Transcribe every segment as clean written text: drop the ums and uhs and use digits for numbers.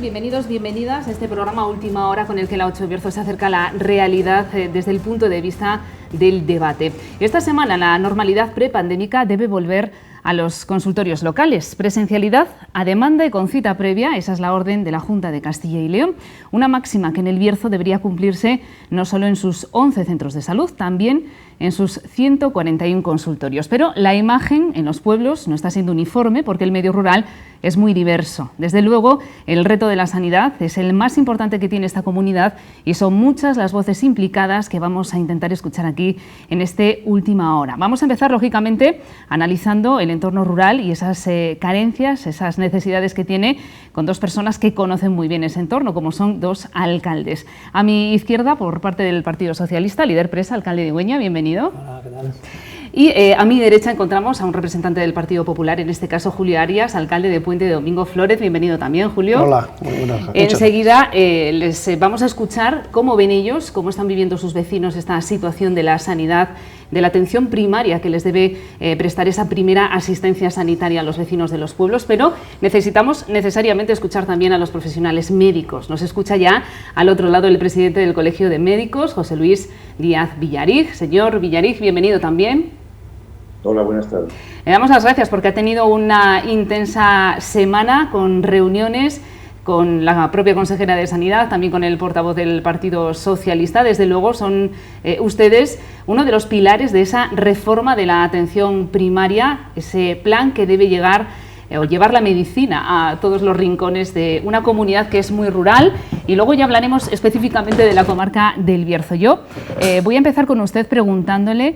Bienvenidos, bienvenidas a este programa Última Hora con el que la 8 Bierzo se acerca a la realidad desde el punto de vista del debate. Esta semana la normalidad prepandémica debe volver a los consultorios locales. Presencialidad a demanda y con cita previa, esa es la orden de la Junta de Castilla y León. Una máxima que en el Bierzo debería cumplirse no solo en sus 11 centros de salud, también en sus 141 consultorios. Pero la imagen en los pueblos no está siendo uniforme porque el medio rural es muy diverso. Desde luego, el reto de la sanidad es el más importante que tiene esta comunidad y son muchas las voces implicadas que vamos a intentar escuchar aquí en este Última Hora. Vamos a empezar, lógicamente, analizando el entorno rural y esas carencias, esas necesidades que tiene, con dos personas que conocen muy bien ese entorno, como son dos alcaldes. A mi izquierda, por parte del Partido Socialista, líder Presa, alcalde de Güeña, bienvenido. Hola, ¿qué tal? Y a mi derecha encontramos a un representante del Partido Popular, en este caso Julio Arias, alcalde de Puente de Domingo Flórez. Bienvenido también, Julio. Hola, muy buenas. Enseguida les vamos a escuchar cómo ven ellos, cómo están viviendo sus vecinos esta situación de la sanidad, de la atención primaria que les debe prestar esa primera asistencia sanitaria a los vecinos de los pueblos, pero necesitamos necesariamente escuchar también a los profesionales médicos. Nos escucha ya al otro lado el presidente del Colegio de Médicos, José Luis Díaz Villarig. Señor Villarig, bienvenido también. Hola, buenas tardes. Le damos las gracias porque ha tenido una intensa semana con reuniones con la propia consejera de Sanidad, también con el portavoz del Partido Socialista. Desde luego son ustedes uno de los pilares de esa reforma de la atención primaria, ese plan que debe llegar o llevar la medicina a todos los rincones de una comunidad que es muy rural, y luego ya hablaremos específicamente de la comarca del Bierzo. Yo voy a empezar con usted preguntándole,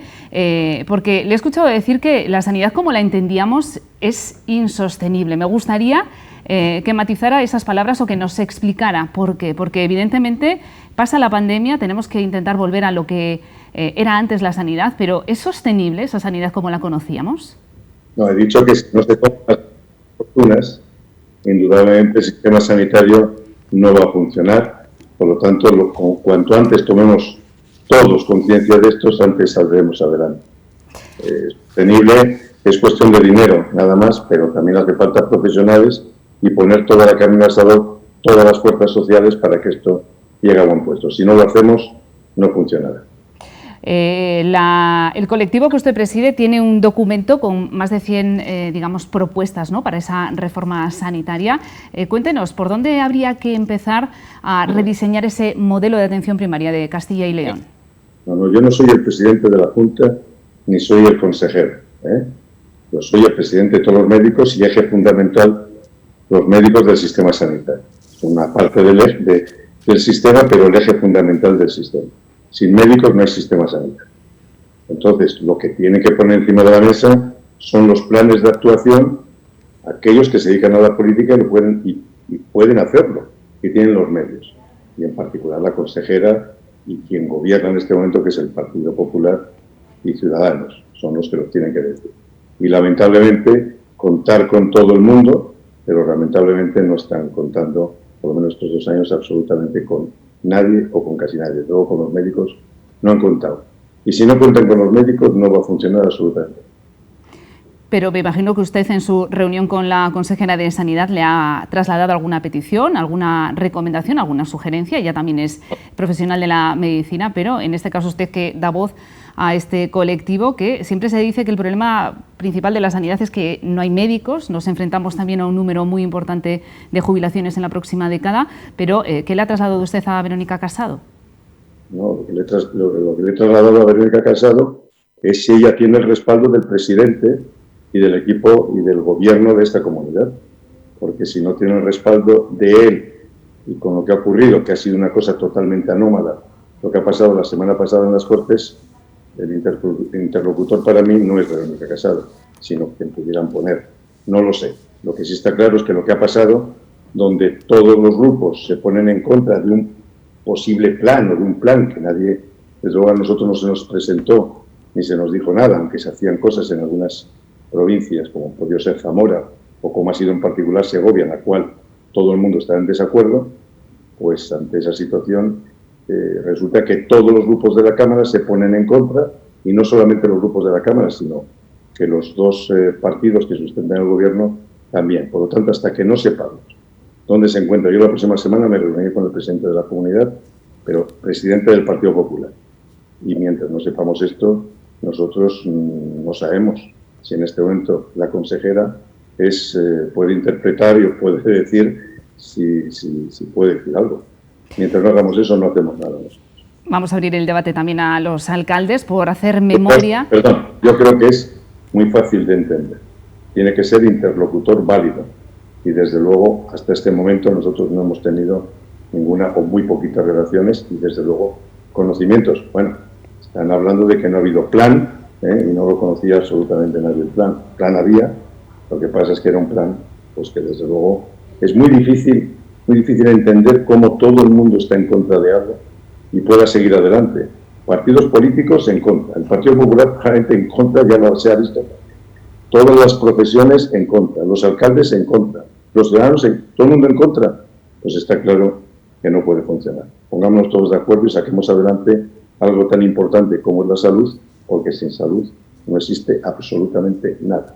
porque le he escuchado decir que la sanidad como la entendíamos es insostenible. Me gustaría que matizara esas palabras o que nos explicara por qué, porque evidentemente pasa la pandemia, tenemos que intentar volver a lo que era antes la sanidad, pero ¿es sostenible esa sanidad como la conocíamos? No, he dicho que si no se toman las oportunas, indudablemente el sistema sanitario no va a funcionar. Por lo tanto, cuanto antes tomemos todos conciencia de esto, antes saldremos adelante. Sostenible es cuestión de dinero, nada más, pero también hace falta profesionales y poner toda la carne al asador, todas las fuerzas sociales para que esto llegue a buen puesto. Si no lo hacemos, no funcionará. El colectivo que usted preside tiene un documento con más de 100 digamos, propuestas, ¿no?, para esa reforma sanitaria. Cuéntenos, ¿por dónde habría que empezar a rediseñar ese modelo de atención primaria de Castilla y León? No, yo no soy el presidente de la Junta ni soy el consejero. Yo soy el presidente de todos los médicos y eje fundamental los médicos del sistema sanitario. Es una parte del sistema, pero el eje fundamental del sistema. Sin médicos no hay sistema sanitario. Entonces, lo que tienen que poner encima de la mesa son los planes de actuación, aquellos que se dedican a la política y pueden hacerlo, que tienen los medios. Y en particular la consejera y quien gobierna en este momento, que es el Partido Popular y Ciudadanos, son los que lo tienen que decir. Y lamentablemente, contar con todo el mundo, pero lamentablemente no están contando, por lo menos estos 2 años, absolutamente con nadie o con casi nadie. Luego con los médicos no han contado. Y si no cuentan con los médicos no va a funcionar absolutamente. Pero me imagino que usted en su reunión con la consejera de Sanidad le ha trasladado alguna petición, alguna recomendación, alguna sugerencia. Ella también es profesional de la medicina, pero en este caso usted que da voz a este colectivo, que siempre se dice que el problema principal de la sanidad es que no hay médicos, nos enfrentamos también a un número muy importante de jubilaciones en la próxima década, pero ¿qué le ha trasladado usted a Verónica Casado? No, lo que le he trasladado a Verónica Casado es si ella tiene el respaldo del presidente y del equipo y del gobierno de esta comunidad, porque si no tiene el respaldo de él y con lo que ha ocurrido, que ha sido una cosa totalmente anómala, lo que ha pasado la semana pasada en las Cortes, el interlocutor para mí no es Verónica Casado, sino quien pudieran poner. No lo sé. Lo que sí está claro es que lo que ha pasado, donde todos los grupos se ponen en contra de un posible plan o de un plan que nadie, desde luego a nosotros no se nos presentó ni se nos dijo nada, aunque se hacían cosas en algunas provincias, como podría ser Zamora o como ha sido en particular Segovia, en la cual todo el mundo está en desacuerdo, pues ante esa situación resulta que todos los grupos de la Cámara se ponen en contra, y no solamente los grupos de la Cámara, sino que los dos partidos que sustentan el gobierno también. Por lo tanto, hasta que no sepamos dónde se encuentra. Yo la próxima semana me reuniré con el presidente de la comunidad, pero presidente del Partido Popular. Y mientras no sepamos esto, nosotros no sabemos si en este momento la consejera puede interpretar y puede decir si puede decir algo. Mientras no hagamos eso, no hacemos nada nosotros. Vamos a abrir el debate también a los alcaldes por hacer memoria. Perdón, yo creo que es muy fácil de entender. Tiene que ser interlocutor válido. Y desde luego, hasta este momento, nosotros no hemos tenido ninguna o muy poquitas relaciones y desde luego conocimientos. Bueno, están hablando de que no ha habido plan, y no lo conocía absolutamente nadie el plan. Plan había, lo que pasa es que era un plan, pues que desde luego es muy difícil entender cómo todo el mundo está en contra de algo y pueda seguir adelante. Partidos políticos en contra, el Partido Popular claramente en contra, ya se ha visto. Todas las profesiones en contra, los alcaldes en contra, los ciudadanos, todo el mundo en contra. Pues está claro que no puede funcionar. Pongámonos todos de acuerdo y saquemos adelante algo tan importante como es la salud, porque sin salud no existe absolutamente nada.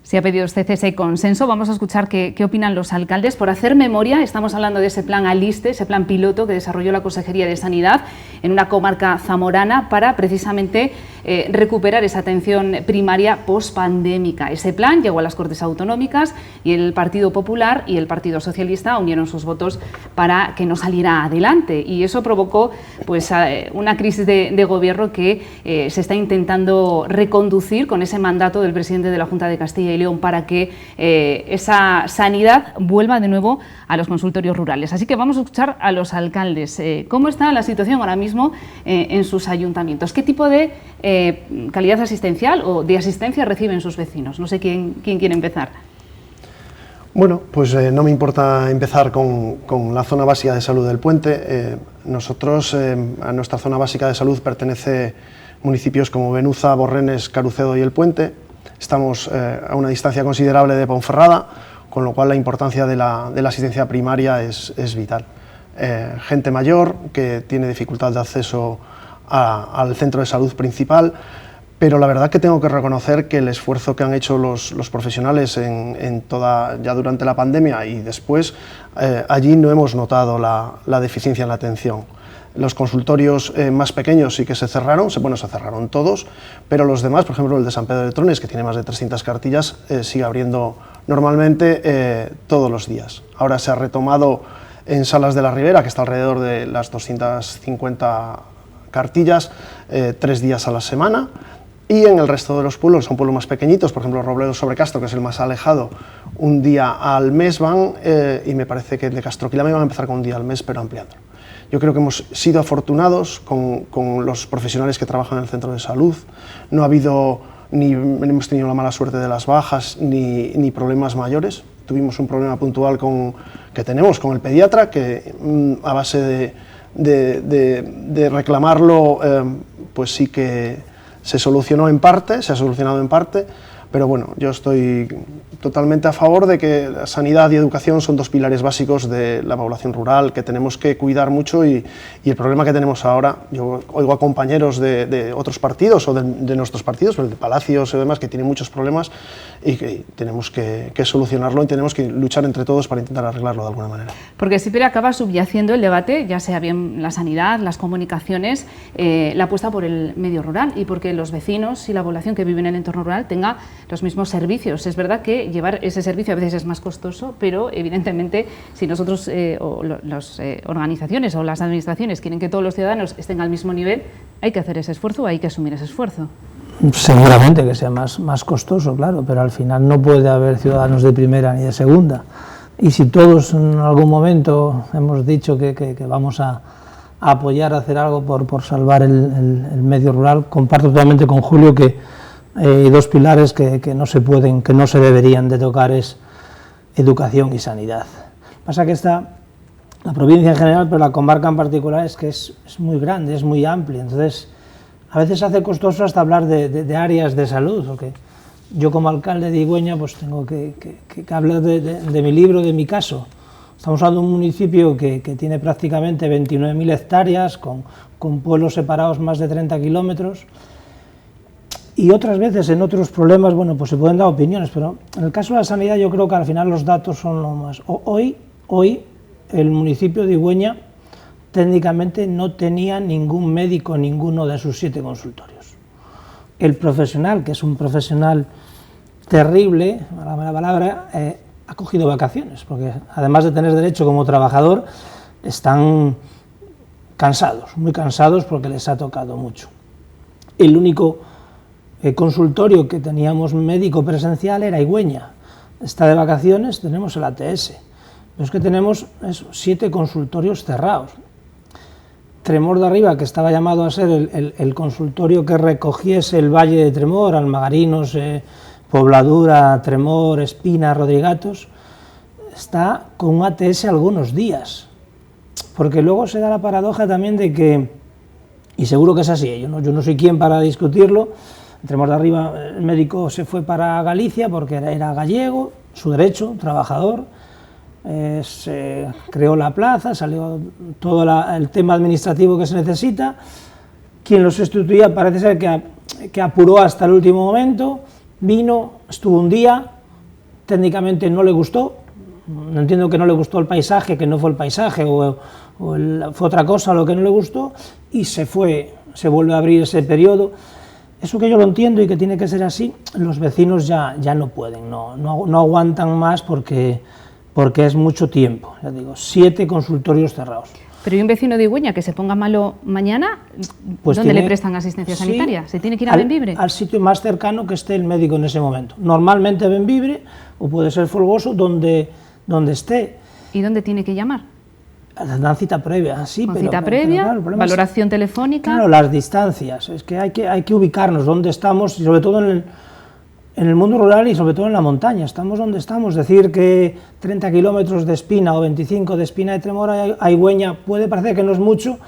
Se ha pedido usted ese consenso. Vamos a escuchar qué opinan los alcaldes. Por hacer memoria, estamos hablando de ese plan Aliste, ese plan piloto que desarrolló la Consejería de Sanidad en una comarca zamorana para precisamente recuperar esa atención primaria pospandémica. Ese plan llegó a las Cortes Autonómicas y el Partido Popular y el Partido Socialista unieron sus votos para que no saliera adelante. Y eso provocó pues, una crisis de gobierno que se está intentando reconducir con ese mandato del presidente de la Junta de Castilla y León para que esa sanidad vuelva de nuevo a los consultorios rurales. Así que vamos a escuchar a los alcaldes. ¿Cómo está la situación ahora mismo en sus ayuntamientos? ¿Qué tipo de calidad asistencial o de asistencia reciben sus vecinos? No sé quién quiere empezar. Bueno, pues no me importa empezar con la zona básica de salud del Puente. Nosotros, a nuestra zona básica de salud pertenece municipios como Benuza, Borrenes, Carucedo y El Puente. Estamos a una distancia considerable de Ponferrada, con lo cual la importancia de la asistencia primaria es vital. Gente mayor que tiene dificultad de acceso al centro de salud principal, pero la verdad que tengo que reconocer que el esfuerzo que han hecho los profesionales ya durante la pandemia y después, allí no hemos notado la deficiencia en la atención. Los consultorios más pequeños sí que se cerraron, se cerraron todos, pero los demás, por ejemplo el de San Pedro de Trones, que tiene más de 300 cartillas, sigue abriendo normalmente todos los días. Ahora se ha retomado en Salas de la Ribera, que está alrededor de las 250 cartillas, 3 días a la semana, y en el resto de los pueblos, son pueblos más pequeñitos, por ejemplo Robledo sobre Castro, que es el más alejado, un día al mes van, y me parece que de Castroquilame van a empezar con un día al mes, pero ampliando. Yo creo que hemos sido afortunados con los profesionales que trabajan en el centro de salud. No ha habido, ni hemos tenido la mala suerte de las bajas, ni problemas mayores. Tuvimos un problema puntual que tenemos con el pediatra, que a base de reclamarlo, pues sí que se ha solucionado en parte, pero bueno, yo estoy totalmente a favor de que la sanidad y educación son dos pilares básicos de la población rural que tenemos que cuidar mucho y el problema que tenemos ahora, yo oigo a compañeros de otros partidos o de nuestros partidos, pero de Palacios y demás, que tienen muchos problemas y que tenemos que solucionarlo y tenemos que luchar entre todos para intentar arreglarlo de alguna manera. Porque siempre acaba subyaciendo el debate, ya sea bien la sanidad, las comunicaciones, la apuesta por el medio rural y porque los vecinos y la población que vive en el entorno rural tenga los mismos servicios. Es verdad que llevar ese servicio a veces es más costoso, pero evidentemente si nosotros o las organizaciones o las administraciones quieren que todos los ciudadanos estén al mismo nivel, hay que hacer ese esfuerzo, hay que asumir ese esfuerzo. Seguramente que sea más costoso, claro, pero al final no puede haber ciudadanos de primera ni de segunda. Y si todos en algún momento hemos dicho que vamos a apoyar, a hacer algo por salvar el medio rural, comparto totalmente con Julio que dos pilares que no se deberían de tocar es educación y sanidad. Pasa que la provincia en general, pero la comarca en particular es que es muy grande, es muy amplia, entonces a veces se hace costoso hasta hablar de áreas de salud, porque yo como alcalde de Igüeña pues tengo que hablar de mi libro, de mi caso. Estamos hablando de un municipio que tiene prácticamente 29.000 hectáreas, con pueblos separados más de 30 kilómetros, y otras veces en otros problemas, bueno, pues se pueden dar opiniones, pero en el caso de la sanidad yo creo que al final los datos son lo más. Hoy Hoy el municipio de Igüeña técnicamente no tenía ningún médico en ninguno de sus 7 consultorios. El profesional, que es un profesional terrible, a la palabra, ha cogido vacaciones, porque además de tener derecho como trabajador, están cansados, muy cansados porque les ha tocado mucho. El único consultorio que teníamos médico presencial era Igüeña. Está de vacaciones, tenemos el ATS. Pero es que tenemos 7 consultorios cerrados. Tremor de Arriba, que estaba llamado a ser el consultorio que recogiese el Valle de Tremor, Almagarinos, Pobladura, Tremor, Espina, Rodrigatos, está con un ATS algunos días. Porque luego se da la paradoja también de que, y seguro que es así, yo no soy quien para discutirlo, en Tremor de Arriba el médico se fue para Galicia porque era gallego, su derecho, trabajador, se creó la plaza, salió todo el tema administrativo que se necesita, quien lo sustituía parece ser que apuró hasta el último momento, vino, estuvo un día, técnicamente no le gustó, no entiendo que no le gustó el paisaje, que no fue el paisaje o fue otra cosa lo que no le gustó, y se fue, se vuelve a abrir ese periodo. Eso que yo lo entiendo y que tiene que ser así, los vecinos ya no pueden, no aguantan más porque es mucho tiempo, ya digo, 7 consultorios cerrados. Pero ¿y un vecino de Igüeña que se ponga malo mañana? Pues ¿Dónde le prestan asistencia sanitaria? ¿Se tiene que ir a Bembibre? Al sitio más cercano que esté el médico en ese momento. Normalmente Bembibre, o puede ser Folgoso, donde esté. ¿Y dónde tiene que llamar? Dan cita previa, sí, con cita previa, claro, valoración telefónica. Claro, las distancias, es que hay que ubicarnos donde estamos, y sobre todo en el mundo rural y sobre todo en la montaña, estamos donde estamos. Decir que 30 kilómetros de Espina o 25 de Espina de Tremor a Igüeña puede parecer que no es mucho,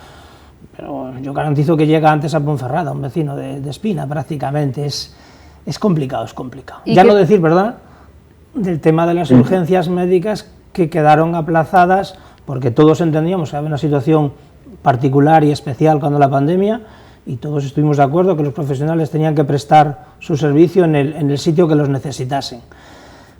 pero yo garantizo que llega antes a Ponferrada, un vecino de Espina prácticamente. Es complicado, es complicado. Ya no decir, ¿verdad?, del tema de las urgencias médicas que quedaron aplazadas porque todos entendíamos que había una situación particular y especial cuando la pandemia, y todos estuvimos de acuerdo que los profesionales tenían que prestar su servicio en el sitio que los necesitasen.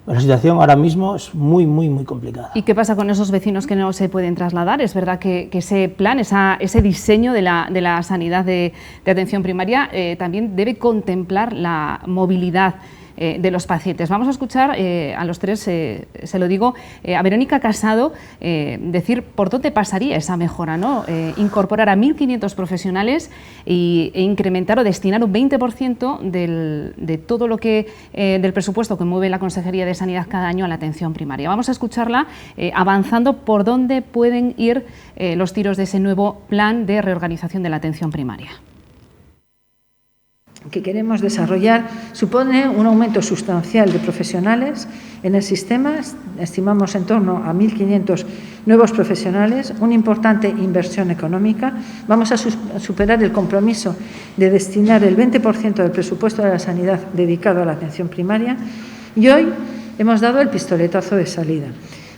La situación ahora mismo es muy, muy, muy complicada. ¿Y qué pasa con esos vecinos que no se pueden trasladar? Es verdad que ese plan, ese diseño de la sanidad de atención primaria también debe contemplar la movilidad de los pacientes. Vamos a escuchar a los tres, se lo digo, a Verónica Casado decir por dónde pasaría esa mejora, ¿no? Incorporar a 1.500 profesionales e incrementar o destinar un 20% de todo lo que del presupuesto que mueve la Consejería de Sanidad cada año a la atención primaria. Vamos a escucharla avanzando por dónde pueden ir los tiros de ese nuevo plan de reorganización de la atención primaria. Que queremos desarrollar supone un aumento sustancial de profesionales en el sistema, estimamos en torno a 1.500 nuevos profesionales, una importante inversión económica. Vamos a superar el compromiso de destinar el 20% del presupuesto de la sanidad dedicado a la atención primaria, y hoy hemos dado el pistoletazo de salida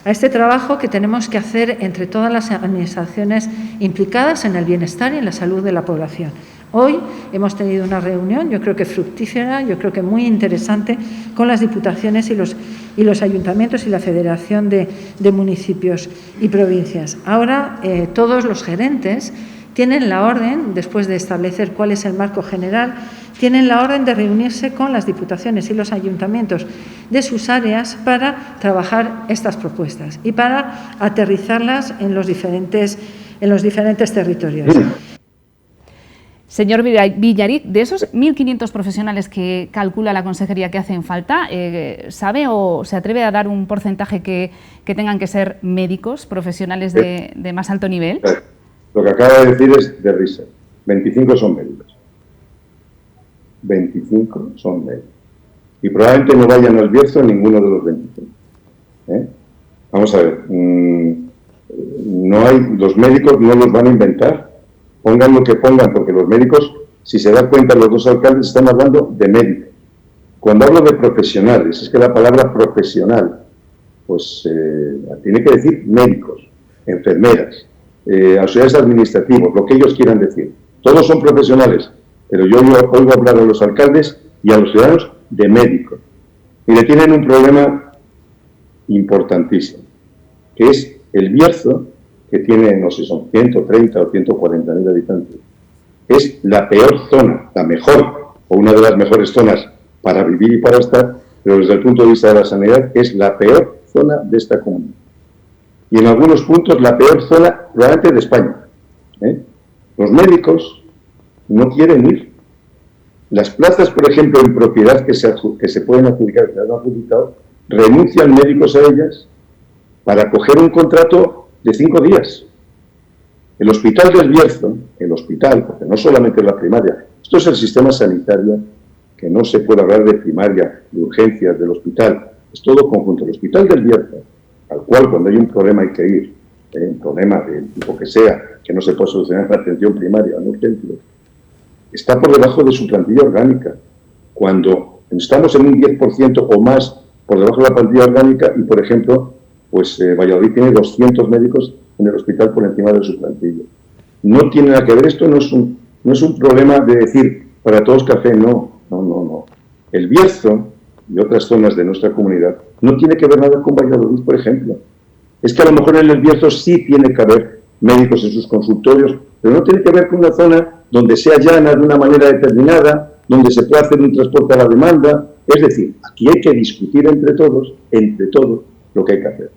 a este trabajo que tenemos que hacer entre todas las administraciones implicadas en el bienestar y en la salud de la población. Hoy hemos tenido una reunión, yo creo que fructífera, yo creo que muy interesante, con las diputaciones y los ayuntamientos y la Federación de Municipios y Provincias. Ahora todos los gerentes tienen la orden, después de establecer cuál es el marco general, tienen la orden de reunirse con las diputaciones y los ayuntamientos de sus áreas para trabajar estas propuestas y para aterrizarlas en los diferentes territorios. Señor Villariz, de esos 1.500 profesionales que calcula la Consejería que hacen falta, ¿sabe o se atreve a dar un porcentaje que tengan que ser médicos, profesionales de más alto nivel? Lo que acaba de decir es de risa. 25 son médicos. 25 son médicos. Y probablemente no vayan al Bierzo ninguno de los 25. Vamos a ver. Los médicos no los van a inventar. Pongan lo que pongan, porque los médicos, si se dan cuenta los dos alcaldes, están hablando de médicos. Cuando hablo de profesionales, es que la palabra profesional, pues tiene que decir médicos, enfermeras, auxiliares administrativos, lo que ellos quieran decir. Todos son profesionales, pero yo oigo hablar a los alcaldes y a los ciudadanos de médicos. Y le tienen un problema importantísimo. que es el Bierzo, que tiene, no sé, son 130 o 140.000 habitantes. Es la peor zona, la mejor, o una de las mejores zonas para vivir y para estar, pero desde el punto de vista de la sanidad es la peor zona de esta comunidad. Y en algunos puntos la peor zona probablemente de España. Los médicos no quieren ir. Las plazas, por ejemplo, en propiedad que se pueden adjudicar, que se han adjudicado, renuncian médicos a ellas para coger un contrato de 5 días. El Hospital del Bierzo, el hospital, porque no solamente es la primaria, esto es el sistema sanitario, que no se puede hablar de primaria, de urgencias, del hospital, es todo conjunto. El Hospital del Bierzo, al cual cuando hay un problema hay que ir, un problema del tipo que sea, que no se puede solucionar en la atención primaria, en urgencias, está por debajo de su plantilla orgánica. Cuando estamos en un 10% o más por debajo de la plantilla orgánica y, por ejemplo, pues Valladolid tiene 200 médicos en el hospital por encima de su plantilla. No tiene nada que ver, esto no es un problema de decir para todos café, no. El Bierzo y otras zonas de nuestra comunidad no tiene que ver nada con Valladolid, por ejemplo. Es que a lo mejor en el Bierzo sí tiene que haber médicos en sus consultorios, pero no tiene que ver con una zona donde sea llana de una manera determinada, donde se pueda hacer un transporte a la demanda. Es decir, aquí hay que discutir entre todos, lo que hay que hacer.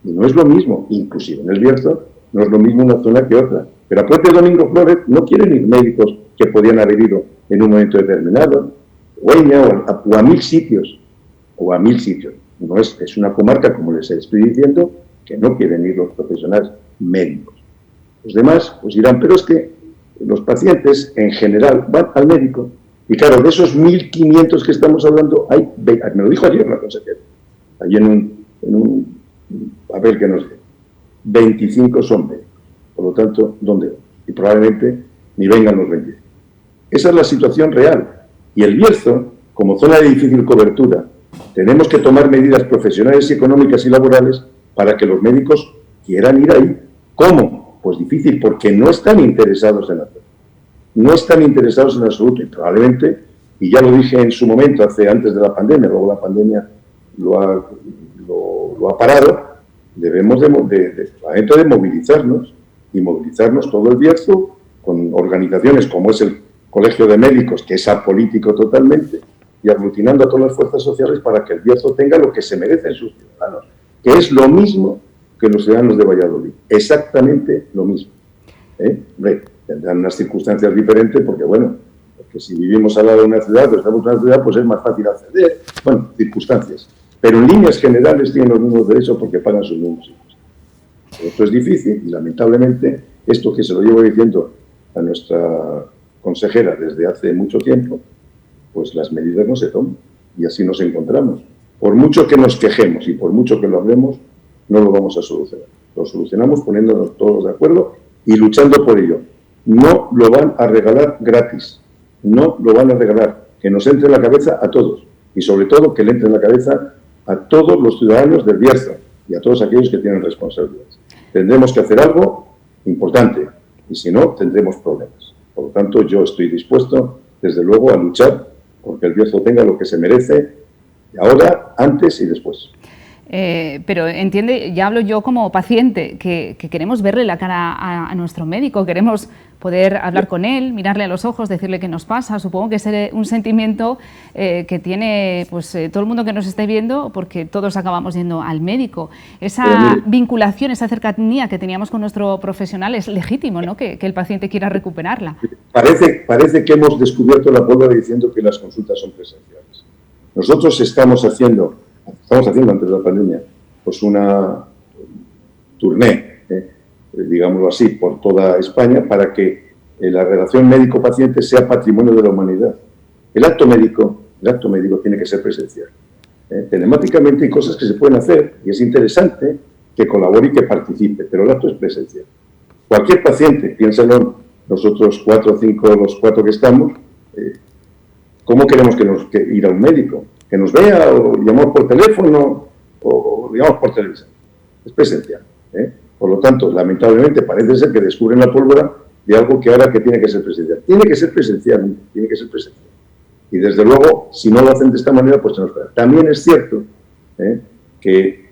Y no es lo mismo, inclusive en el Bierzo, no es lo mismo una zona que otra. Pero a Puente Domingo Flores no quieren ir médicos que podían haber ido en un momento determinado, Güeña o a 1000 sitios, No es una comarca, como les estoy diciendo, que no quieren ir los profesionales médicos. Los demás pues dirán, pero es que los pacientes en general van al médico y claro, de esos 1.500 que estamos hablando, me lo dijo ayer la consejera, allí en un a ver qué nos dice, 25 son médicos, por lo tanto, ¿dónde vamos? Y probablemente ni vengan los 25. Esa es la situación real. Y el Bierzo, como zona de difícil cobertura, tenemos que tomar medidas profesionales y económicas y laborales para que los médicos quieran ir ahí. ¿Cómo? Pues difícil, porque no están interesados en hacerlo. No están interesados en absoluto y probablemente, y ya lo dije en su momento, antes de la pandemia, luego la pandemia lo ha parado, debemos de movilizarnos y movilizarnos todo el Bierzo con organizaciones como es el Colegio de Médicos, que es apolítico totalmente, y aglutinando a todas las fuerzas sociales para que el Bierzo tenga lo que se merecen sus ciudadanos, que es lo mismo que los ciudadanos de Valladolid, exactamente lo mismo. Hombre, tendrán unas circunstancias diferentes porque, porque si vivimos al lado de una ciudad o estamos en una ciudad, pues es más fácil acceder. Bueno, circunstancias. Pero en líneas generales tienen los mismos derechos porque pagan sus mismos impuestos. Esto es difícil y, lamentablemente, esto que se lo llevo diciendo a nuestra consejera desde hace mucho tiempo, pues las medidas no se toman y así nos encontramos. Por mucho que nos quejemos y por mucho que lo hablemos, no lo vamos a solucionar. Lo solucionamos poniéndonos todos de acuerdo y luchando por ello. No lo van a regalar gratis, no lo van a regalar. Que nos entre en la cabeza a todos y sobre todo que le entre en la cabeza a todos los ciudadanos del Bierzo y a todos aquellos que tienen responsabilidades. Tendremos que hacer algo importante y si no, tendremos problemas. Por lo tanto, yo estoy dispuesto, desde luego, a luchar porque el Bierzo tenga lo que se merece ahora, antes y después. Pero entiende, ya hablo yo como paciente, que queremos verle la cara a nuestro médico, queremos poder hablar con él, mirarle a los ojos, decirle qué nos pasa. Supongo que es un sentimiento que tiene pues todo el mundo que nos esté viendo, porque todos acabamos yendo al médico. Esa vinculación, esa cercanía que teníamos con nuestro profesional es legítimo, ¿no? Que el paciente quiera recuperarla. Parece que hemos descubierto la pólvora diciendo que las consultas son presenciales. Nosotros estamos haciendo antes de la pandemia, pues una tournée, digámoslo así, por toda España para que la relación médico-paciente sea patrimonio de la humanidad. El acto médico tiene que ser presencial. Telemáticamente hay cosas que se pueden hacer y es interesante que colabore y que participe, pero el acto es presencial. Cualquier paciente, piénsalo, nosotros 4 o 5, los 4 que estamos, ¿cómo queremos que ir a un médico? Que nos vea o llamamos por teléfono o llamamos por televisión. Es presencial. Por lo tanto, lamentablemente, parece ser que descubren la pólvora de algo que ahora que tiene que ser presencial. Tiene que ser presencial. Y desde luego, si no lo hacen de esta manera, pues se nos espera. También es cierto que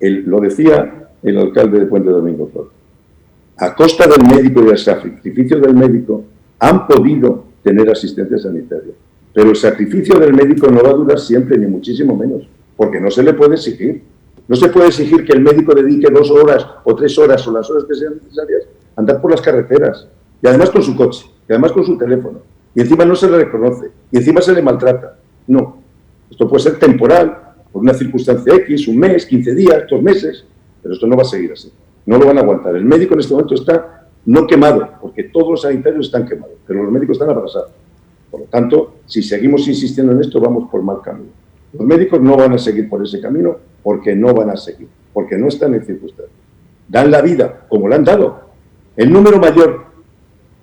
lo decía el alcalde de Puente Domingo Flor. A costa del médico y del sacrificio del médico han podido tener asistencia sanitaria. Pero el sacrificio del médico no va a durar siempre, ni muchísimo menos, porque no se le puede exigir. No se puede exigir que el médico dedique 2 horas o 3 horas o las horas que sean necesarias a andar por las carreteras, y además con su coche, y además con su teléfono, y encima no se le reconoce, y encima se le maltrata. No, esto puede ser temporal, por una circunstancia X, un mes, 15 días, 2 meses, pero esto no va a seguir así. No lo van a aguantar. El médico en este momento está no quemado, porque todos los sanitarios están quemados, pero los médicos están abrasados. Por lo tanto, si seguimos insistiendo en esto, vamos por mal camino. Los médicos no van a seguir por ese camino porque no van a seguir, porque no están en circunstancias. Dan la vida, como la han dado. El número mayor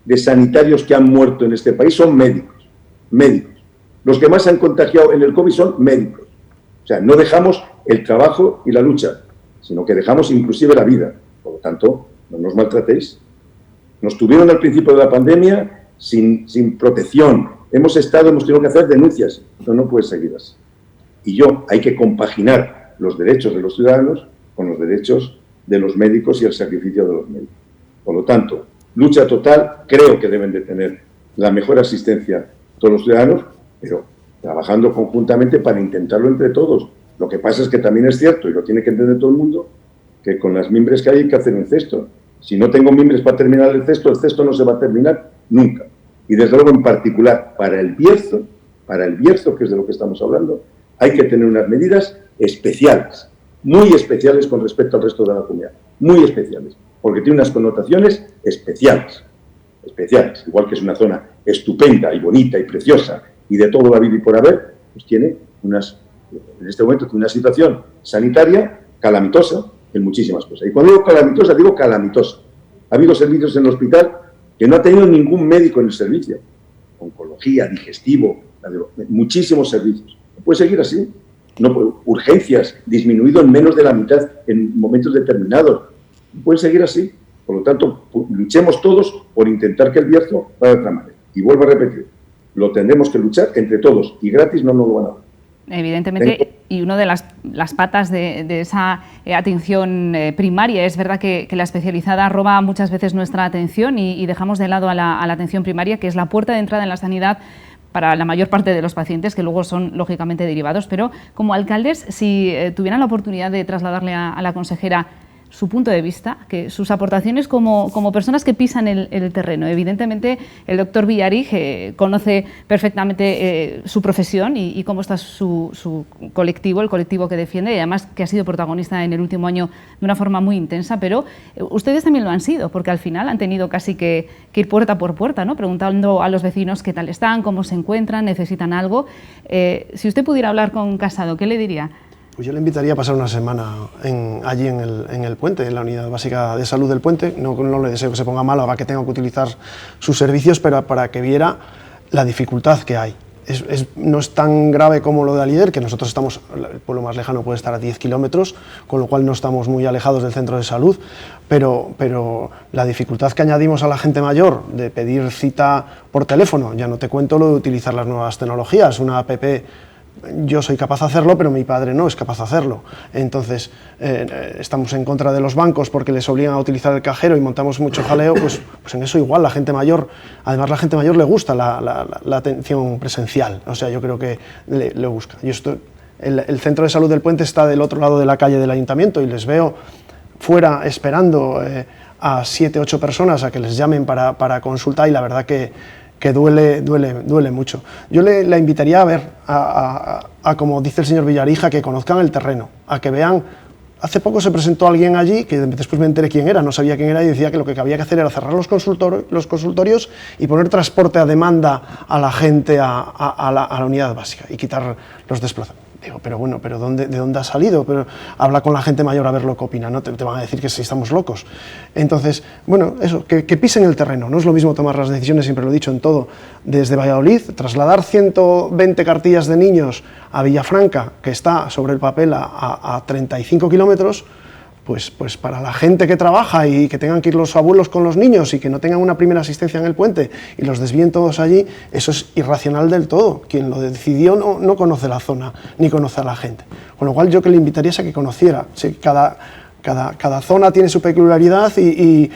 de sanitarios que han muerto en este país son médicos. Médicos. Los que más se han contagiado en el COVID son médicos. O sea, no dejamos el trabajo y la lucha, sino que dejamos inclusive la vida. Por lo tanto, no nos maltratéis. Nos tuvieron al principio de la pandemia sin protección. Hemos tenido que hacer denuncias. No puede seguir así. Y hay que compaginar los derechos de los ciudadanos con los derechos de los médicos y el sacrificio de los médicos. Por lo tanto, lucha total, creo que deben de tener la mejor asistencia todos los ciudadanos, pero trabajando conjuntamente para intentarlo entre todos. Lo que pasa es que también es cierto, y lo tiene que entender todo el mundo, que con las mimbres que hay que hacer un cesto. Si no tengo mimbres para terminar el cesto no se va a terminar nunca. Y desde luego, en particular, para el Bierzo, que es de lo que estamos hablando, hay que tener unas medidas especiales, muy especiales con respecto al resto de la comunidad, muy especiales, porque tiene unas connotaciones especiales, igual que es una zona estupenda y bonita y preciosa y de todo la vida y por haber, pues tiene en este momento tiene una situación sanitaria calamitosa en muchísimas cosas. Y cuando digo calamitosa. Ha habido servicios en el hospital que no ha tenido ningún médico en el servicio, oncología, digestivo, muchísimos servicios. No puede seguir así. Urgencias, disminuido en menos de la mitad en momentos determinados. No puede seguir así. Por lo tanto, luchemos todos por intentar que el Bierzo vaya de otra manera. Y vuelvo a repetir, lo tendremos que luchar entre todos y gratis no nos lo van a dar. Evidentemente, y una de las patas de esa atención primaria, es verdad que la especializada roba muchas veces nuestra atención y dejamos de lado a la atención primaria, que es la puerta de entrada en la sanidad para la mayor parte de los pacientes, que luego son lógicamente derivados. Pero como alcaldes, si tuvieran la oportunidad de trasladarle a la consejera su punto de vista, que sus aportaciones como personas que pisan el terreno. Evidentemente, el doctor Villarich conoce perfectamente su profesión y cómo está su colectivo, el colectivo que defiende, y además que ha sido protagonista en el último año de una forma muy intensa, pero ustedes también lo han sido, porque al final han tenido casi que ir puerta por puerta, ¿no?, preguntando a los vecinos qué tal están, cómo se encuentran, necesitan algo. Si usted pudiera hablar con Casado, ¿qué le diría? Pues yo le invitaría a pasar una semana allí en el Puente, en la Unidad Básica de Salud del Puente. No le deseo que se ponga malo para que tenga que utilizar sus servicios, pero para que viera la dificultad que hay. No es tan grave como lo de Alier, que nosotros estamos, el pueblo más lejano puede estar a 10 kilómetros, con lo cual no estamos muy alejados del centro de salud, pero la dificultad que añadimos a la gente mayor de pedir cita por teléfono, ya no te cuento lo de utilizar las nuevas tecnologías, una app. Yo soy capaz de hacerlo, pero mi padre no es capaz de hacerlo. Entonces, estamos en contra de los bancos porque les obligan a utilizar el cajero y montamos mucho jaleo, pues en eso igual, la gente mayor, además la gente mayor le gusta la atención presencial, o sea, yo creo que le busca. El centro de salud del Puente está del otro lado de la calle del ayuntamiento y les veo fuera esperando a 7 u 8 personas a que les llamen para consultar, y la verdad que duele mucho. Yo le invitaría a ver, como dice el señor Villarich, a que conozcan el terreno, a que vean. Hace poco se presentó alguien allí, que después me enteré quién era, no sabía quién era, y decía que lo que había que hacer era cerrar los consultorios y poner transporte a demanda a la gente a la unidad básica y quitar los desplazamientos. Digo, pero bueno, ¿de dónde ha salido? Pero habla con la gente mayor a ver lo que opina, ¿no? Te van a decir que sí, estamos locos. Entonces, bueno, eso, que pisen el terreno, no es lo mismo tomar las decisiones, siempre lo he dicho en todo. Desde Valladolid, trasladar 120 cartillas de niños a Villafranca, que está sobre el papel a 35 kilómetros, pues para la gente que trabaja y que tengan que ir los abuelos con los niños y que no tengan una primera asistencia en el Puente y los desvíen todos allí, eso es irracional del todo. Quien lo decidió no conoce la zona ni conoce a la gente. Con lo cual yo que le invitaría es a que conociera. Sí, cada cada zona tiene su peculiaridad y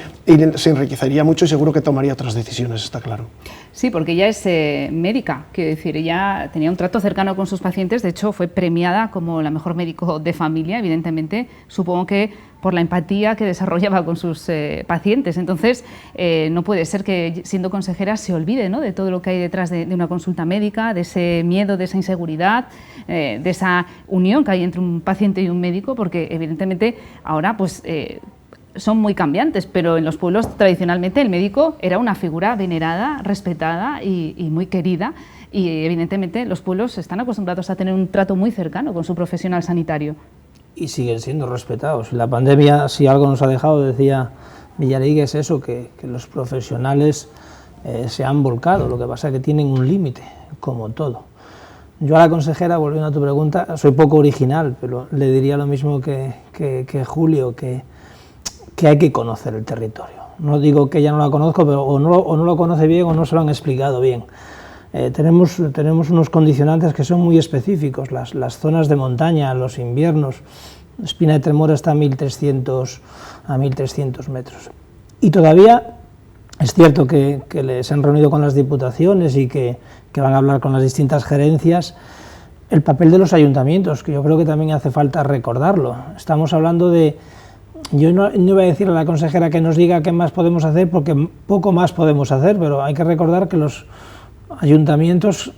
se enriquecería mucho y seguro que tomaría otras decisiones, está claro. Sí, porque ella es médica, quiero decir, ella tenía un trato cercano con sus pacientes, de hecho fue premiada como la mejor médico de familia, evidentemente, supongo que por la empatía que desarrollaba con sus pacientes. Entonces, no puede ser que siendo consejera se olvide, ¿no?, de todo lo que hay detrás de una consulta médica, de ese miedo, de esa inseguridad, de esa unión que hay entre un paciente y un médico, porque evidentemente ahora pues son muy cambiantes, pero en los pueblos tradicionalmente el médico era una figura venerada, respetada y muy querida, y evidentemente los pueblos están acostumbrados a tener un trato muy cercano con su profesional sanitario. Y siguen siendo respetados. La pandemia, si algo nos ha dejado, decía Villalegui, es eso, que los profesionales se han volcado, lo que pasa es que tienen un límite, como todo. Yo a la consejera, volviendo a tu pregunta, soy poco original, pero le diría lo mismo que Julio, que hay que conocer el territorio. No digo que ella no la conozco, pero o no lo conoce bien o no se lo han explicado bien. Tenemos unos condicionantes que son muy específicos, las zonas de montaña, los inviernos. Espina de Tremora está a 1.300 metros. Y todavía es cierto que se han reunido con las diputaciones y que van a hablar con las distintas gerencias. El papel de los ayuntamientos, que yo creo que también hace falta recordarlo. Estamos hablando de... Yo no voy a decir a la consejera que nos diga qué más podemos hacer, porque poco más podemos hacer, pero hay que recordar que los ayuntamientos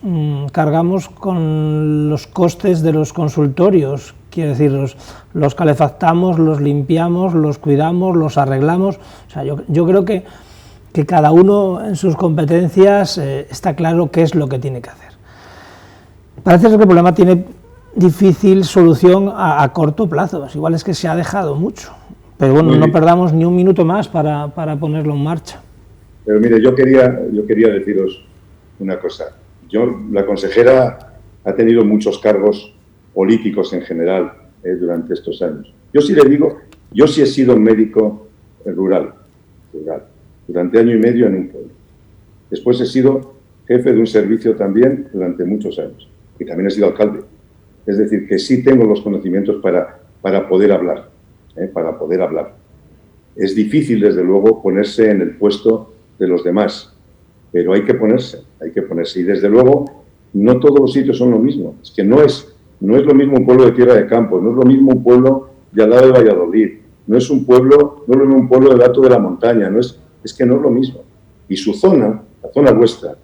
cargamos con los costes de los consultorios, quiero decir, los calefactamos, los limpiamos, los cuidamos, los arreglamos. O sea, yo creo que cada uno en sus competencias está claro qué es lo que tiene que hacer. Parece ser que el problema tiene difícil solución a corto plazo, igual es que se ha dejado mucho, pero bueno, no perdamos ni un minuto más para ponerlo en marcha. Pero mire, yo quería deciros una cosa. La consejera ha tenido muchos cargos políticos en general durante estos años. Yo sí le digo, yo sí he sido médico rural, durante año y medio en un pueblo. Después he sido jefe de un servicio también durante muchos años, y también he sido alcalde. Es decir, que sí tengo los conocimientos para poder hablar, para poder hablar. Es difícil, desde luego, ponerse en el puesto de los demás, pero hay que ponerse. Y desde luego, no todos los sitios son lo mismo. Es que no es lo mismo un pueblo de Tierra de Campos, no es lo mismo un pueblo de al lado de Valladolid, no es lo mismo un pueblo del Alto de la Montaña, es que no es lo mismo. Y su zona, la zona vuestra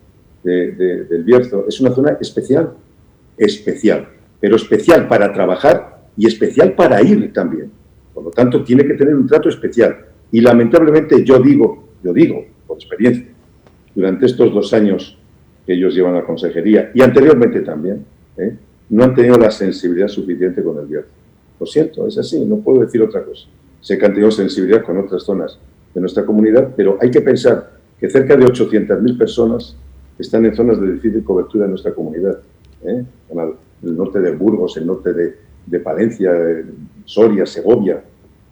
del Bierzo, es una zona especial, pero especial para trabajar y especial para ir también. Por lo tanto, tiene que tener un trato especial. Y lamentablemente yo digo, por experiencia, durante estos 2 años que ellos llevan la consejería, y anteriormente también, no han tenido la sensibilidad suficiente con el Bierzo. Lo siento, es así, no puedo decir otra cosa. Sé que han tenido sensibilidad con otras zonas de nuestra comunidad, pero hay que pensar que cerca de 800.000 personas están en zonas de difícil cobertura en nuestra comunidad. El norte de Burgos, el norte de Palencia, Soria, Segovia.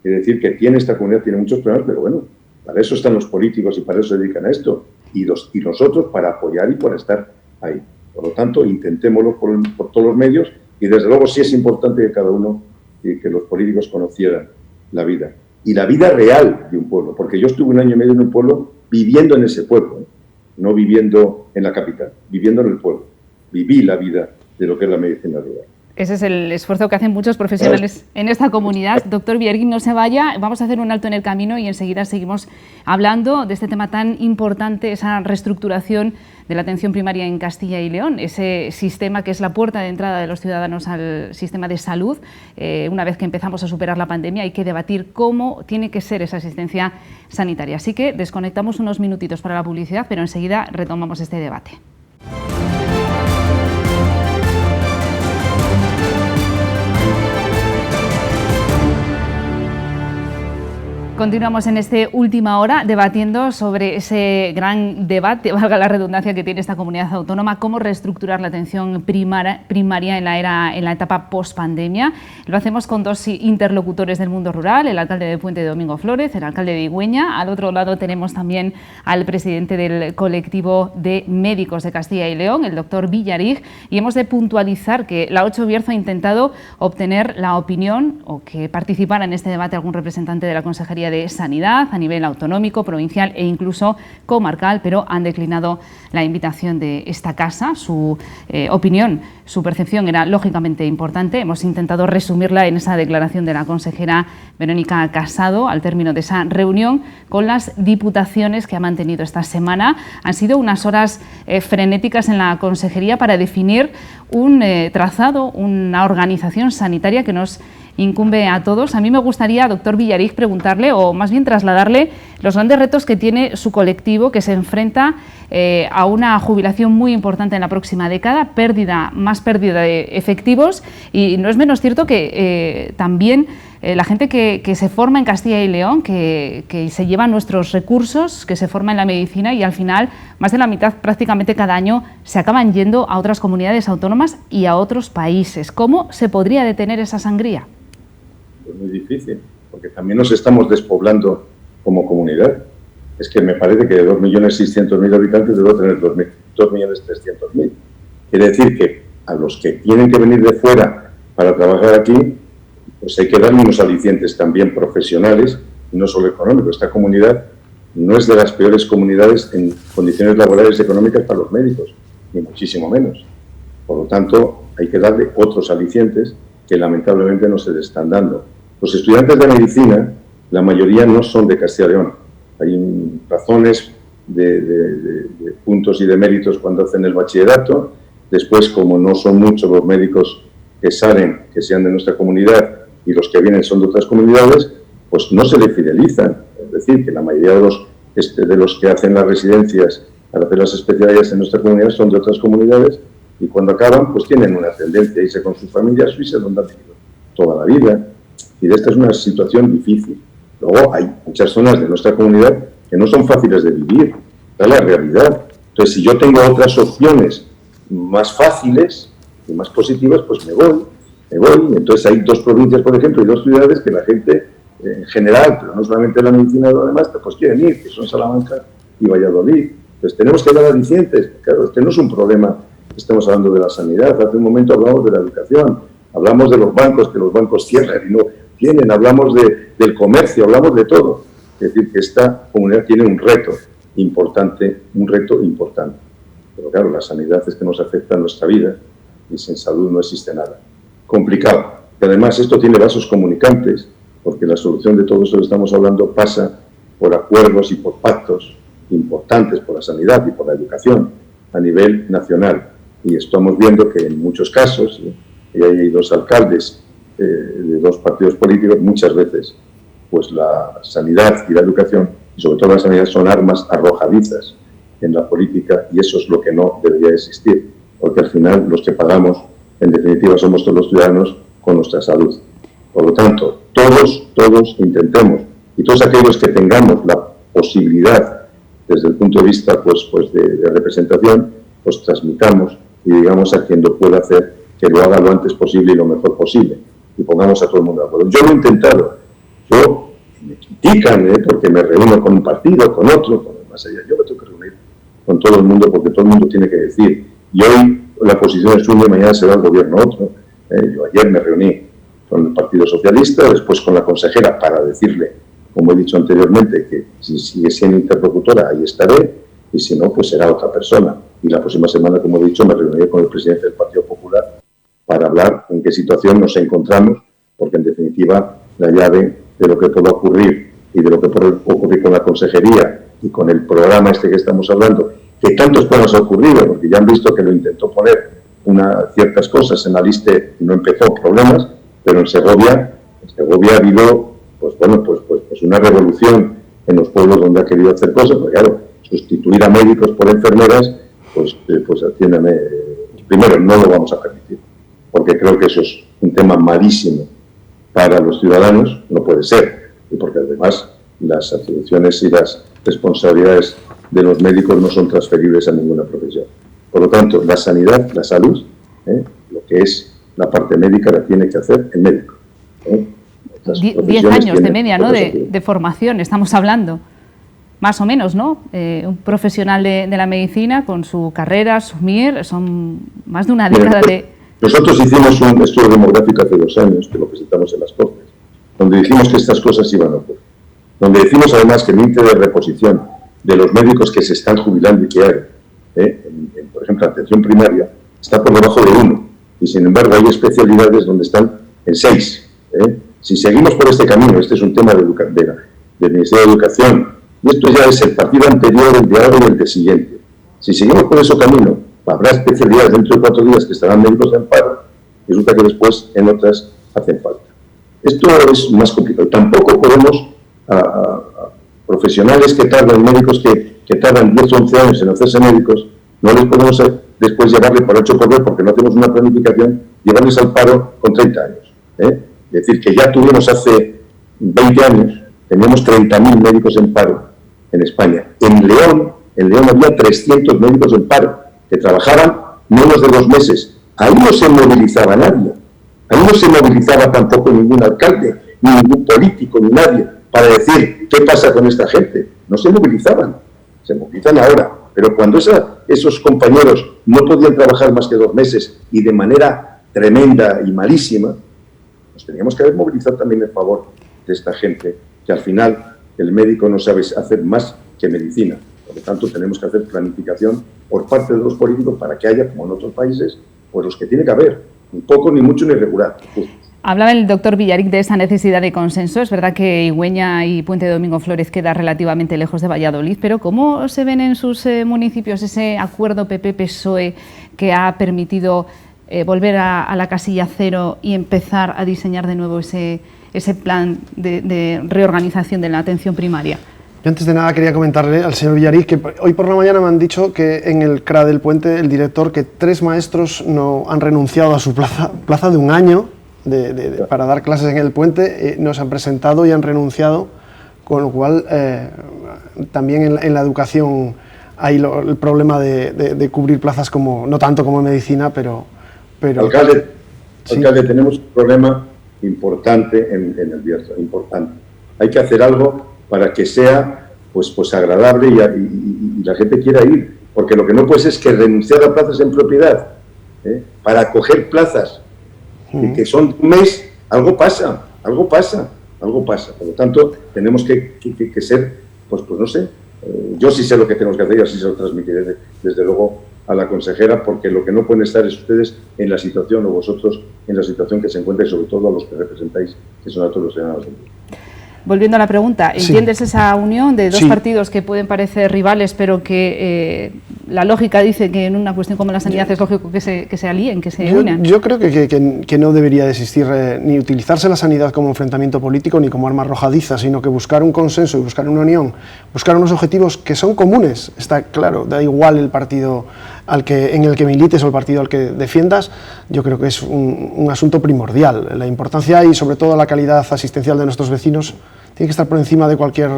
Quiere decir que esta comunidad tiene muchos problemas, pero bueno, para eso están los políticos y para eso se dedican a esto. Y nosotros para apoyar y por estar ahí. Por lo tanto, intentémoslo por todos los medios y desde luego sí es importante que cada uno y que los políticos conocieran la vida. Y la vida real de un pueblo, porque yo estuve 1 año y medio en un pueblo viviendo en ese pueblo, no viviendo en la capital, viviendo en el pueblo. Viví la vida de lo que es la medicina rural. Ese es el esfuerzo que hacen muchos profesionales en esta comunidad. Doctor Villalegui, no se vaya, vamos a hacer un alto en el camino y enseguida seguimos hablando de este tema tan importante, esa reestructuración de la atención primaria en Castilla y León, ese sistema que es la puerta de entrada de los ciudadanos al sistema de salud. Una vez que empezamos a superar la pandemia hay que debatir cómo tiene que ser esa asistencia sanitaria. Así que desconectamos unos minutitos para la publicidad, pero enseguida retomamos este debate. Continuamos en este última hora debatiendo sobre ese gran debate, valga la redundancia, que tiene esta comunidad autónoma, cómo reestructurar la atención primaria en la etapa post-pandemia. Lo hacemos con dos interlocutores del mundo rural, el alcalde de Puente de Domingo Flórez, el alcalde de Igüeña. Al otro lado tenemos también al presidente del colectivo de médicos de Castilla y León, el doctor Villarig, y hemos de puntualizar que la 8 Bierzo ha intentado obtener la opinión o que participara en este debate algún representante de la Consejería de Sanidad a nivel autonómico, provincial e incluso comarcal, pero han declinado la invitación de esta casa. Su opinión, su percepción era lógicamente importante. Hemos intentado resumirla en esa declaración de la consejera Verónica Casado al término de esa reunión con las diputaciones que ha mantenido esta semana. Han sido unas horas frenéticas en la consejería para definir un trazado, una organización sanitaria que nos incumbe a todos. A mí me gustaría, doctor Villarig, preguntarle, o más bien trasladarle, los grandes retos que tiene su colectivo, que se enfrenta a una jubilación muy importante en la próxima década, más pérdida de efectivos, y no es menos cierto que también la gente que se forma en Castilla y León, que se lleva nuestros recursos, que se forma en la medicina, y al final más de la mitad prácticamente cada año se acaban yendo a otras comunidades autónomas y a otros países. ¿Cómo se podría detener esa sangría? Es muy difícil, porque también nos estamos despoblando como comunidad. Es que me parece que de 2.600.000 habitantes debo tener 2.300.000. Quiere decir que a los que tienen que venir de fuera para trabajar aquí, pues hay que darle unos alicientes también profesionales y no solo económicos. Esta comunidad no es de las peores comunidades en condiciones laborales y económicas para los médicos, ni muchísimo menos. Por lo tanto, hay que darle otros alicientes que lamentablemente no se le están dando. Los estudiantes de medicina, la mayoría no son de Castilla y León. Hay razones de puntos y de méritos cuando hacen el bachillerato. Después, como no son muchos los médicos que salen, que sean de nuestra comunidad, y los que vienen son de otras comunidades, pues no se le fidelizan. Es decir, que la mayoría de los que hacen las residencias para hacer las especialidades en nuestra comunidad son de otras comunidades, y cuando acaban, pues tienen una tendencia a irse con sus familias y se donde han vivido toda la vida. Y esta es una situación difícil. Luego hay muchas zonas de nuestra comunidad que no son fáciles de vivir, es la realidad. Entonces, si yo tengo otras opciones más fáciles y más positivas, pues me voy. Y entonces hay 2 provincias, por ejemplo, y 2 ciudades que la gente, en general, pero no solamente la medicina, lo demás, pues quieren ir, que son Salamanca y Valladolid. Entonces tenemos que dar alicientes. Claro, este no es un problema. Estamos hablando de la sanidad, hace un momento hablamos de la educación, hablamos de los bancos, que los bancos cierran y no tienen, hablamos del comercio, hablamos de todo. Es decir, que esta comunidad tiene un reto importante. Pero claro, la sanidad es que nos afecta a nuestra vida y sin salud no existe nada. Complicado. Y además esto tiene vasos comunicantes, porque la solución de todo esto que estamos hablando pasa por acuerdos y por pactos importantes por la sanidad y por la educación a nivel nacional. Y estamos viendo que en muchos casos, y hay 2 alcaldes de 2 partidos políticos, muchas veces pues la sanidad y la educación, y sobre todo la sanidad, son armas arrojadizas en la política, y eso es lo que no debería existir, porque al final los que pagamos, en definitiva, somos todos los ciudadanos con nuestra salud. Por lo tanto, todos intentemos, y todos aquellos que tengamos la posibilidad, desde el punto de vista pues de representación, pues transmitamos y digamos a quien lo pueda hacer que lo haga lo antes posible y lo mejor posible, y pongamos a todo el mundo de acuerdo. Yo lo he intentado, me critican porque me reúno con un partido, con otro, con más allá. Yo me tengo que reunir con todo el mundo porque todo el mundo tiene que decir, y hoy la posición es una y mañana será el gobierno otro. Yo ayer me reuní con el Partido Socialista, después con la consejera para decirle, como he dicho anteriormente, que si sigue siendo interlocutora, ahí estaré, y si no, pues será otra persona. Y la próxima semana, como he dicho, me reuniré con el presidente del Partido Popular para hablar en qué situación nos encontramos, porque en definitiva la llave de lo que pueda ocurrir y de lo que puede ocurrir con la consejería y con el programa este que estamos hablando, que tantos problemas ha ocurrido, porque ya han visto que lo intentó poner ciertas cosas en la lista y no empezó problemas, pero en Segovia ha habido pues una revolución en los pueblos donde ha querido hacer cosas, porque claro, sustituir a médicos por enfermeras, pues atiéndame, primero no lo vamos a permitir, porque creo que eso es un tema malísimo para los ciudadanos, no puede ser, y porque además las atribuciones y las responsabilidades de los médicos no son transferibles a ninguna profesión. Por lo tanto, la sanidad, la salud, lo que es la parte médica la tiene que hacer el médico. 10 años de media, ¿no?, de formación, estamos hablando, más o menos, ¿no? Un profesional de la medicina con su carrera, su MIR, son más de una década de... Nosotros hicimos un estudio demográfico hace 2 años, que lo presentamos en las Cortes, donde dijimos que estas cosas iban a ocurrir. Donde decimos además que el índice de reposición de los médicos que se están jubilando y que hay, por ejemplo, atención primaria, está por debajo de 1. Y sin embargo hay especialidades donde están en 6. Si seguimos por este camino, este es un tema del Ministerio de Educación, y esto ya es el partido anterior, el de ahora y el de siguiente. Si seguimos por ese camino, habrá especialidades dentro de 4 días que estarán médicos en paro, y resulta que después en otras hacen falta. Esto es más complicado. Tampoco podemos a profesionales que tardan, médicos que tardan 10 o 11 años en hacerse médicos, no les podemos después llevarle por 8 correr porque no tenemos una planificación, llevarles al paro con 30 años. Es decir, que ya tuvimos hace 20 años, teníamos 30.000 médicos en paro en España. En León había 300 médicos en paro, que trabajaban menos de 2 meses. Ahí no se movilizaba nadie. Ahí no se movilizaba tampoco ningún alcalde, ni ningún político, ni nadie, para decir qué pasa con esta gente. No se movilizaban. Se movilizan ahora. Pero cuando esos compañeros no podían trabajar más que 2 meses y de manera tremenda y malísima, nos teníamos que haber movilizado también en favor de esta gente, que al final el médico no sabe hacer más que medicina. Por lo tanto, tenemos que hacer planificación por parte de los políticos para que haya, como en otros países, pues los que tiene que haber, ni poco, ni mucho, ni regular. Hablaba el doctor Villaric de esa necesidad de consenso. Es verdad que Igüeña y Puente de Domingo Flórez queda relativamente lejos de Valladolid, pero ¿cómo se ven en sus municipios ese acuerdo PP-PSOE que ha permitido volver a la casilla cero y empezar a diseñar de nuevo ese plan de reorganización de la atención primaria? Yo antes de nada quería comentarle al señor Villaric que hoy por la mañana me han dicho que en el CRA del Puente, el director, que 3 maestros no han renunciado a su plaza de 1 año para dar clases en el Puente, no se han presentado y han renunciado, con lo cual también en la educación hay el problema de cubrir plazas, como no tanto como en medicina, pero alcalde, tenemos un problema importante en el Bierzo, importante. Hay que hacer algo para que sea pues agradable y la gente quiera ir, porque lo que no puede ser es que renunciar a plazas en propiedad para acoger plazas que son 1 mes, algo pasa. Por lo tanto, tenemos que ser, pues no sé, yo sí sé lo que tenemos que hacer y así se lo transmitiré desde luego a la consejera, porque lo que no pueden estar es ustedes en la situación, o vosotros en la situación que se encuentra, y sobre todo a los que representáis, que son a todos los ciudadanos. Volviendo a la pregunta, ¿entiendes esa unión de 2 sí. partidos que pueden parecer rivales, pero que la lógica dice que en una cuestión como la sanidad es lógico que se alíen, que se unan? Yo creo que no debería de existir ni utilizarse la sanidad como enfrentamiento político ni como arma arrojadiza, sino que buscar un consenso y buscar una unión, buscar unos objetivos que son comunes. Está claro, da igual el partido en el que milites o el partido al que defiendas. Yo creo que es un asunto primordial. La importancia y sobre todo la calidad asistencial de nuestros vecinos tiene que estar por encima de cualquier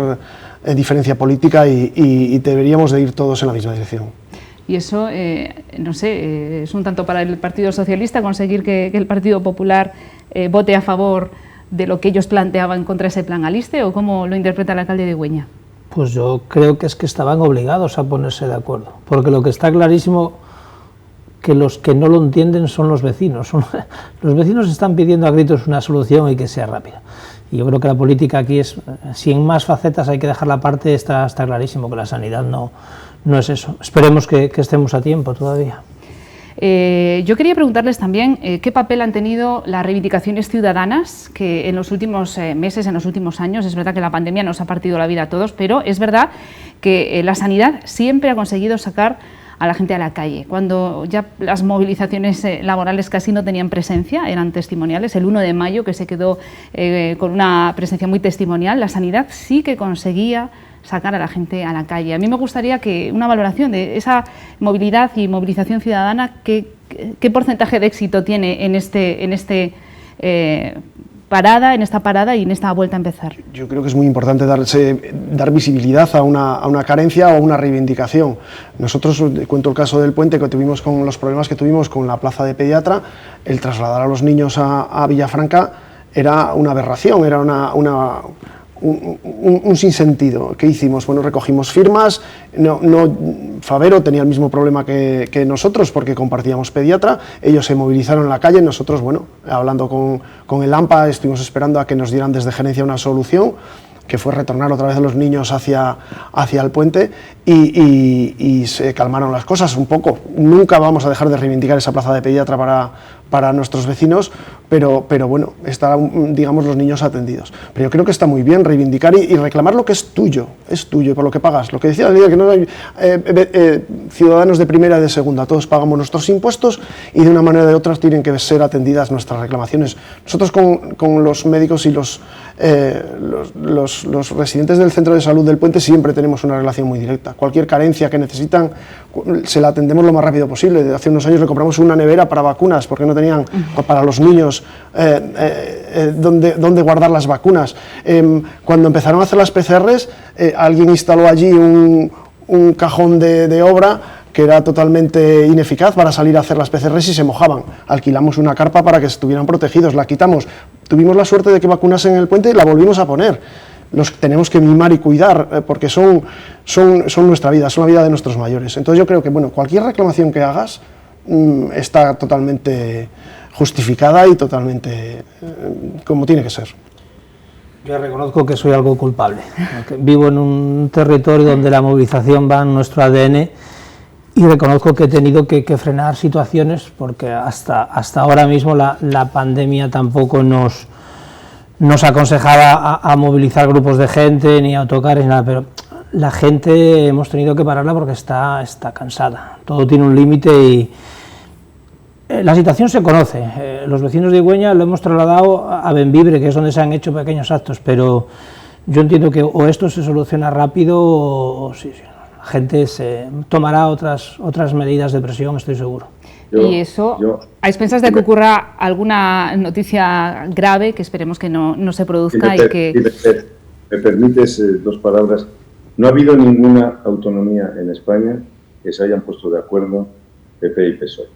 diferencia política y deberíamos de ir todos en la misma dirección. Y eso, no sé, es un tanto para el Partido Socialista conseguir que el Partido Popular vote a favor de lo que ellos planteaban contra ese plan Aliste, ¿o cómo lo interpreta el alcalde de Igüeña? Pues yo creo que es que estaban obligados a ponerse de acuerdo, porque lo que está clarísimo que los que no lo entienden son los vecinos. Los vecinos están pidiendo a gritos una solución y que sea rápida. Y yo creo que la política aquí es, si en más facetas hay que dejarla aparte, está clarísimo que la sanidad no es eso. Esperemos que estemos a tiempo todavía. Yo quería preguntarles también qué papel han tenido las reivindicaciones ciudadanas, que en los últimos meses, en los últimos años, es verdad que la pandemia nos ha partido la vida a todos, pero es verdad que la sanidad siempre ha conseguido sacar a la gente a la calle. Cuando ya las movilizaciones laborales casi no tenían presencia, eran testimoniales. El 1 de mayo, que se quedó con una presencia muy testimonial, la sanidad sí que conseguía sacar a la gente a la calle. A mí me gustaría que una valoración de esa movilidad y movilización ciudadana, qué porcentaje de éxito tiene en este parada, en esta parada y en esta vuelta a empezar? Yo creo que es muy importante dar visibilidad a una carencia o a una reivindicación. Nosotros, cuento el caso del puente que tuvimos con los problemas que tuvimos con la plaza de pediatra. El trasladar a los niños a Villafranca era una aberración, era un sinsentido. ¿Qué hicimos? Bueno, recogimos firmas. Favero tenía el mismo problema que nosotros porque compartíamos pediatra. Ellos se movilizaron en la calle. Nosotros, bueno, hablando con el AMPA, estuvimos esperando a que nos dieran desde gerencia una solución, que fue retornar otra vez a los niños hacia el puente, y se calmaron las cosas un poco. Nunca vamos a dejar de reivindicar esa plaza de pediatra para nuestros vecinos, pero bueno, estarán, digamos, los niños atendidos. Pero yo creo que está muy bien reivindicar y reclamar lo que es tuyo y por lo que pagas. Lo que decía Lidia, que no hay ciudadanos de primera y de segunda, todos pagamos nuestros impuestos y de una manera o de otra tienen que ser atendidas nuestras reclamaciones. Nosotros con los médicos y los residentes del centro de salud del puente siempre tenemos una relación muy directa. Cualquier carencia que necesitan se la atendemos lo más rápido posible. Hace unos años le compramos una nevera para vacunas porque no tenían para los niños dónde guardar las vacunas. Cuando empezaron a hacer las PCRs, alguien instaló allí un cajón de obra que era totalmente ineficaz para salir a hacer las PCRs y se mojaban. Alquilamos una carpa para que estuvieran protegidos, la quitamos. Tuvimos la suerte de que vacunasen en el puente y la volvimos a poner. Los tenemos que mimar y cuidar porque son nuestra vida, son la vida de nuestros mayores. Entonces yo creo que bueno, cualquier reclamación que hagas está totalmente justificada y totalmente como tiene que ser. Yo reconozco que soy algo culpable. Vivo en un territorio donde la movilización va en nuestro ADN y reconozco que he tenido que frenar situaciones porque hasta ahora mismo la pandemia tampoco nos aconsejaba a movilizar grupos de gente, ni autocares, ni nada, pero la gente hemos tenido que pararla porque está cansada. Todo tiene un límite y la situación se conoce. Los vecinos de Igüeña lo hemos trasladado a Bembibre, que es donde se han hecho pequeños actos, pero yo entiendo que o esto se soluciona rápido o sí, la gente se tomará otras medidas de presión, estoy seguro. Y eso, a expensas de que ocurra alguna noticia grave, que esperemos que no se produzca y que... ¿Me permites dos palabras? No ha habido ninguna autonomía en España que se hayan puesto de acuerdo PP y PSOE.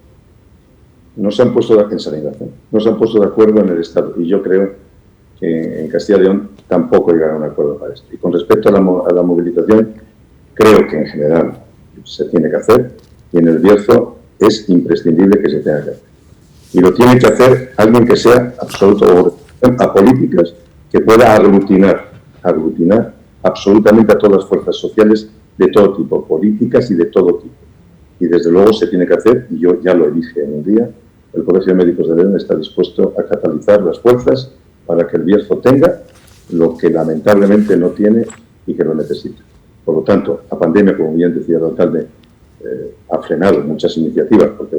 No se han puesto en sanidad, no se han puesto de acuerdo en el Estado. Y yo creo que en Castilla y León tampoco llegará a un acuerdo para esto. Y con respecto a la movilización, creo que en general se tiene que hacer y en el Bierzo es imprescindible que se tenga que hacer. Y lo tiene que hacer alguien que sea absoluto a políticas, que pueda aglutinar absolutamente a todas las fuerzas sociales de todo tipo, políticas y de todo tipo. Y desde luego se tiene que hacer, y yo ya lo dije en un día, el Colegio de Médicos de León está dispuesto a catalizar las fuerzas para que el Bierzo tenga lo que lamentablemente no tiene y que lo necesita. Por lo tanto, la pandemia, como bien decía el alcalde, ha frenado muchas iniciativas, porque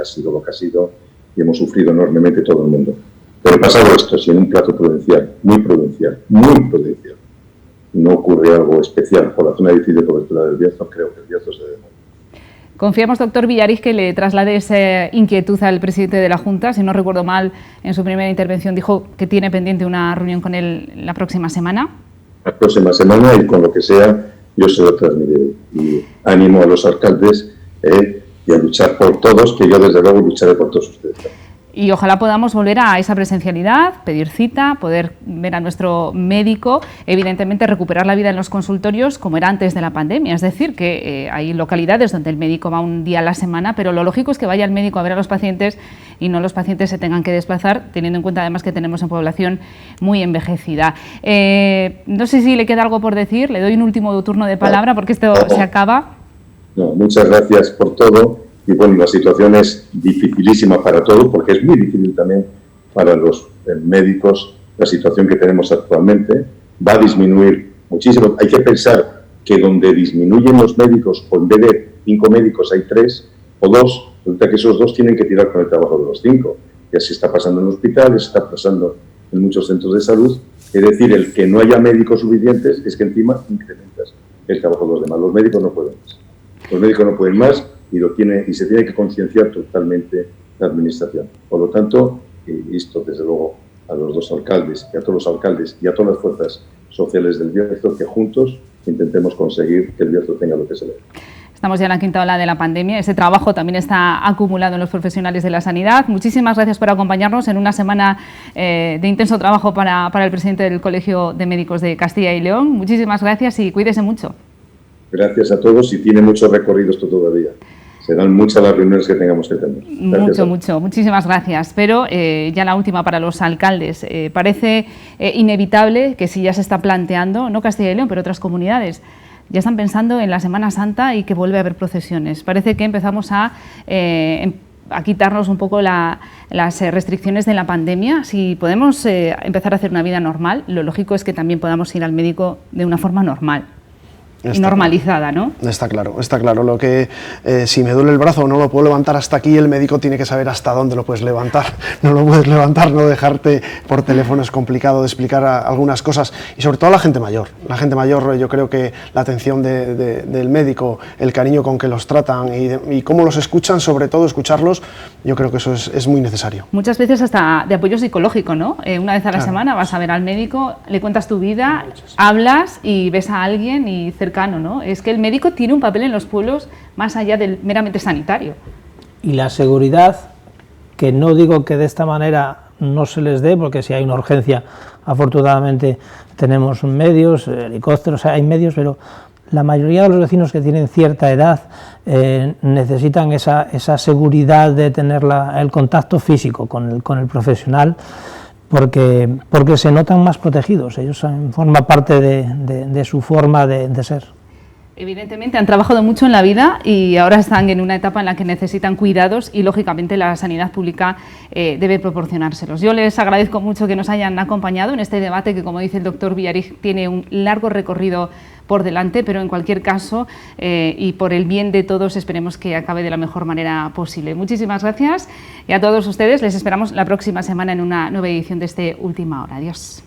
ha sido lo que ha sido y hemos sufrido enormemente todo el mundo. Pero pasado esto, si en un plazo prudencial, muy prudencial, no ocurre algo especial por la zona difícil de cobertura del Bierzo, creo que el Bierzo se debe mover. Confiamos, doctor Villariz, que le traslade esa inquietud al presidente de la Junta. Si no recuerdo mal, en su primera intervención dijo que tiene pendiente una reunión con él la próxima semana. La próxima semana, y con lo que sea, yo se lo transmitiré. Y animo a los alcaldes y a luchar por todos, que yo desde luego lucharé por todos ustedes. Y ojalá podamos volver a esa presencialidad, pedir cita, poder ver a nuestro médico, evidentemente recuperar la vida en los consultorios como era antes de la pandemia. Es decir, que hay localidades donde el médico va un día a la semana, pero lo lógico es que vaya el médico a ver a los pacientes y no los pacientes se tengan que desplazar, teniendo en cuenta además que tenemos en población muy envejecida. No sé si le queda algo por decir, le doy un último turno de palabra porque esto se acaba. No, muchas gracias por todo. Y bueno, la situación es dificilísima para todos, porque es muy difícil también para los médicos la situación que tenemos actualmente. Va a disminuir muchísimo. Hay que pensar que donde disminuyen los médicos, o en vez de 5 médicos hay 3 o 2, resulta que esos 2 tienen que tirar con el trabajo de los 5. Y así está pasando en hospitales, está pasando en muchos centros de salud. Es decir, el que no haya médicos suficientes es que encima incrementas el trabajo de los demás. Los médicos no pueden más. Los médicos no pueden más. Y se tiene que concienciar totalmente la administración. Por lo tanto, esto desde luego a los dos alcaldes y a todos los alcaldes y a todas las fuerzas sociales del Bierzo que juntos intentemos conseguir que el Bierzo tenga lo que se debe. Estamos ya en la quinta ola de la pandemia, ese trabajo también está acumulado en los profesionales de la sanidad. Muchísimas gracias por acompañarnos en una semana de intenso trabajo para el presidente del Colegio de Médicos de Castilla y León. Muchísimas gracias y cuídese mucho. Gracias a todos y tiene mucho recorrido esto todavía. Serán muchas las reuniones que tengamos que tener. Gracias mucho. Muchísimas gracias. Pero ya la última para los alcaldes. Parece inevitable que si ya se está planteando, no Castilla y León, pero otras comunidades, ya están pensando en la Semana Santa y que vuelve a haber procesiones. Parece que empezamos a quitarnos un poco las restricciones de la pandemia. Si podemos empezar a hacer una vida normal, lo lógico es que también podamos ir al médico de una forma normal. Y normalizada, ¿no? Está claro, está claro. Lo que si me duele el brazo no lo puedo levantar hasta aquí, el médico tiene que saber hasta dónde lo puedes levantar. No lo puedes levantar, no dejarte por teléfono, es complicado de explicar algunas cosas. Y sobre todo a la gente mayor. La gente mayor, yo creo que la atención del médico, el cariño con que los tratan y cómo los escuchan, sobre todo escucharlos, yo creo que eso es muy necesario. Muchas veces hasta de apoyo psicológico, ¿no? Una vez a la semana vas a ver al médico, le cuentas tu vida, hablas y ves a alguien y cercano, ¿no? Es que el médico tiene un papel en los pueblos más allá del meramente sanitario. Y la seguridad, que no digo que de esta manera no se les dé, porque si hay una urgencia, afortunadamente tenemos medios, helicópteros, hay medios, pero la mayoría de los vecinos que tienen cierta edad necesitan esa seguridad de tener el contacto físico con el profesional, porque se notan más protegidos, ellos forman parte de su forma de ser. Evidentemente han trabajado mucho en la vida y ahora están en una etapa en la que necesitan cuidados y lógicamente la sanidad pública debe proporcionárselos. Yo les agradezco mucho que nos hayan acompañado en este debate que, como dice el doctor Villariz, tiene un largo recorrido por delante, pero en cualquier caso y por el bien de todos esperemos que acabe de la mejor manera posible. Muchísimas gracias y a todos ustedes les esperamos la próxima semana en una nueva edición de Última Hora. Adiós.